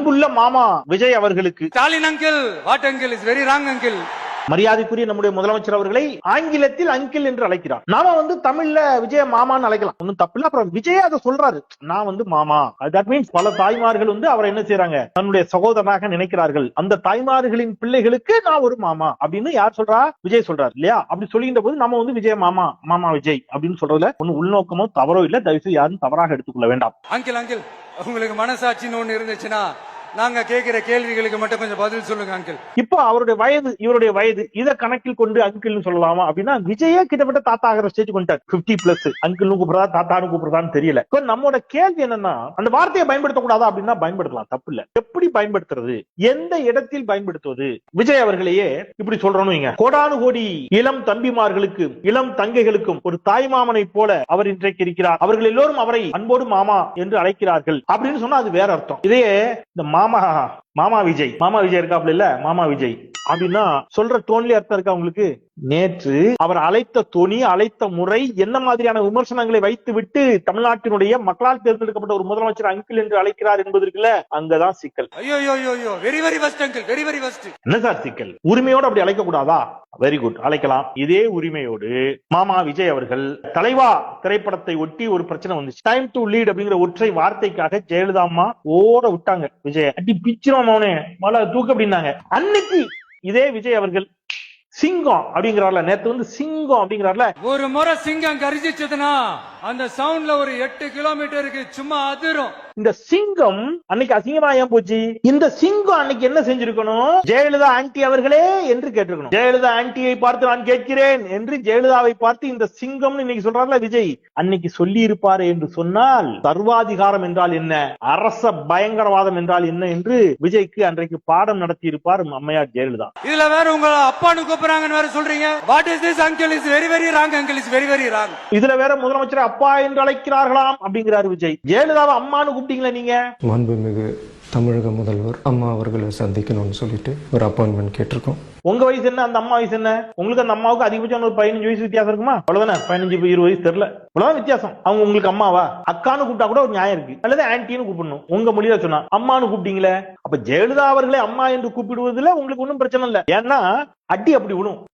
அன்புள்ள மாமா விஜய் அவர்களுக்கு Stalin uncle, what uncle is very wrong uncle. மரியாதைக்குரிய நம்முடைய முதலமைச்சர் அவர்களை ஆங்கிலத்தில் அங்கிள் என்று அழைக்கிறார். நாம தமிழ்ல விஜய மாமான்னு அழைக்கலாம், ஒன்னும் தப்பு இல்ல. அப்புறம் விஜய் அதை சொல்றாரு, நான் மாமா. தட் மீன்ஸ் பல தாய்மார்கள் அவரை என்ன செய்யறாங்க, தன்னுடைய சகோதரனாக நினைக்கிறார்கள். அந்த தாய்மார்களின் பிள்ளைகளுக்கு நான் ஒரு மாமா அப்படின்னு யார் சொல்றா, விஜய் சொல்றாரு இல்லையா? அப்படி சொல்லின்ற போது நம்ம விஜய மாமா, மாமா விஜய் அப்படின்னு சொல்றதுல ஒன்னும் உள்நோக்கமோ தவறோ இல்ல. தயவுசெய்து யாரும் தவறாக எடுத்துக்கொள்ள வேண்டாம். அங்கிள் அங்கிள், உங்களுக்கு மனசாட்சின்னு ஒண்ணு இருந்துச்சுன்னா நாங்க கேட்கிற கேள்விகளுக்கு மட்டும் கொஞ்சம் பதில் சொல்லுங்க அங்கிள். இப்போ அவருடைய வயது, இவருடைய வயது, இதை கணக்கில் கொண்டு அங்கிள் சொல்லலாமா அப்படின்னா, விஜயே கிட்டத்தட்ட தாத்தா ஆகிற ஸ்டேஜ் கொண்டார். 50+ அங்கிள் கூப்பிடுறதா தாத்தானு கூப்பிடுறதான்னு தெரியல. நம்மோட கேள்வி என்னன்னா, அந்த வார்த்தையை பயன்படுத்தக்கூடாதா அப்படின்னா பயன்படுத்தலாம், தப்பு இல்ல. எப்படி பயன்படுத்துறது, எந்த இடத்தில் பயன்படுத்துவது? விஜய் அவர்களையே இப்படி சொல்றோம்னு வைங்க, கோடானு கோடி இளம் தம்பிமார்களுக்கு, இளம் தங்கைகளுக்கும் ஒரு தாய்மாமனை போல அவர் இன்றைக்கு இருக்கிறார். அவர்கள் எல்லோரும் அவரை அன்போடு மாமா என்று அழைக்கிறார்கள் அப்படின்னு சொன்னா அது வேற அர்த்தம். இதையே இந்த மாமா விஜய், மாமா விஜய் இருக்காப்ல இல்ல, மாமா விஜய் அப்படின்னா சொல்ற டோன்லயே அர்த்தம் இருக்கா உங்களுக்கு? நேற்று அவர் அழைத்த தொனி, அழைத்த முறை, என்ன மாதிரியான விமர்சனங்களை வைத்து விட்டு தமிழ்நாட்டினுடைய மக்களால் தேர்ந்தெடுக்கப்பட்ட ஒரு முதலமைச்சர் அங்கிள் என்று அழைக்கிறார் என்பதற்குல அங்கதான் சிக்கல். Very very first uncle, very very first. என்ன சார் சிக்கல்? உரிமையோடு அப்படி அழைக்க கூடாதா? வெரி குட், அழைக்கலாம். இதே உரிமையோடு மாமா விஜய் அவர்கள் தலைவா திரைப்படத்தை ஒட்டி ஒரு பிரச்சனை வந்துச்சு. டைம் டு லீட் அப்படிங்கிற ஒற்றை வார்த்தைக்காக ஜெயலலிதா அம்மா ஓட விட்டாங்க விஜய். அடி பிச்சிரும் மௌனே மலை தூக்கு அப்படின்னாங்க. அன்னைக்கு இதே விஜய் அவர்கள் சிங்கம் அப்படிங்கிறார்ல, நேத்து சிங்கம் அப்படிங்கிறார்ல. ஒரு முறை சிங்கம் கரிச்சிச்சதுன்னா அந்த சவுண்ட்ல ஒரு 8 கிலோமீட்டருக்கு சும்மா அதிரும். இந்த சிங்கம் அன்னைக்கு அசிங்கமா ஏன் போச்சு? இந்த சிங்கம் அன்னைக்கு என்ன செஞ்சிருக்கணும்? ஜெயலலிதா ஆன்டி அவர்களே என்று கேட்டிருக்கணும். ஜெயலலிதா ஆன்டியை பார்த்து நான் கேட்கிறேன் என்று ஜெயலலிதாவை பார்த்து இந்த சிங்கம் இன்னைக்கு சொல்றாருல விஜய், அன்னைக்கு சொல்லி இருப்பாரு என்று சொன்னால் சர்வாதிகாரம் என்றால் என்ன, அரச பயங்கரவாதம் என்றால் என்ன என்று விஜய்க்கு அன்றைக்கு பாடம் நடத்தி இருப்பார் அம்மையார் ஜெயலலிதா. இதுல வேற உங்க அப்பான்னு கூப்பிடுறாங்கன்னு வேற சொல்றீங்க. What is this uncle is very very wrong, uncle is very very wrong. இதுல வேற முதலமைச்சர் அப்பா என்று அழைக்கிறார்களாம் அப்படிங்கிறார் விஜய். ஜெயலலிதாவை அம்மானு கூப்பிட்டீங்களா நீங்க? மாண்புமிகு தமிழக முதல்வர் அம்மா அவர்களை சந்திக்கணும்னு சொல்லிட்டு ஒரு அப்பாயின்மெண்ட் கேட்டிருக்கோம். உங்க வயசு என்ன, அந்த அம்மா வயசு என்ன? உங்களுக்கு அந்த அம்மாவுக்கு அதிகபட்சம் ஒரு 15 வயசு வித்தியாசம் இருக்குமா? அவ்வளவுதானே, 15-20 வயசு தெரியல, அவ்வளவுதான் வித்தியாசம். அவங்க உங்களுக்கு அம்மாவா? அக்கான்னு கூப்பிட்டா கூட ஒரு நியாயம் இருக்கு, அல்லது ஆன்டின்னு கூப்பிடணும். உங்க மொழியில சொன்னா அம்மானு கூப்பிட்டீங்களே, அப்ப ஜெயலலிதா அவர்களே அம்மா என்று கூப்பிடுவதில் உங்களுக்கு ஒன்றும் பிரச்சனை இல்லை. ஏன்னா அடி அப்படி விடும்.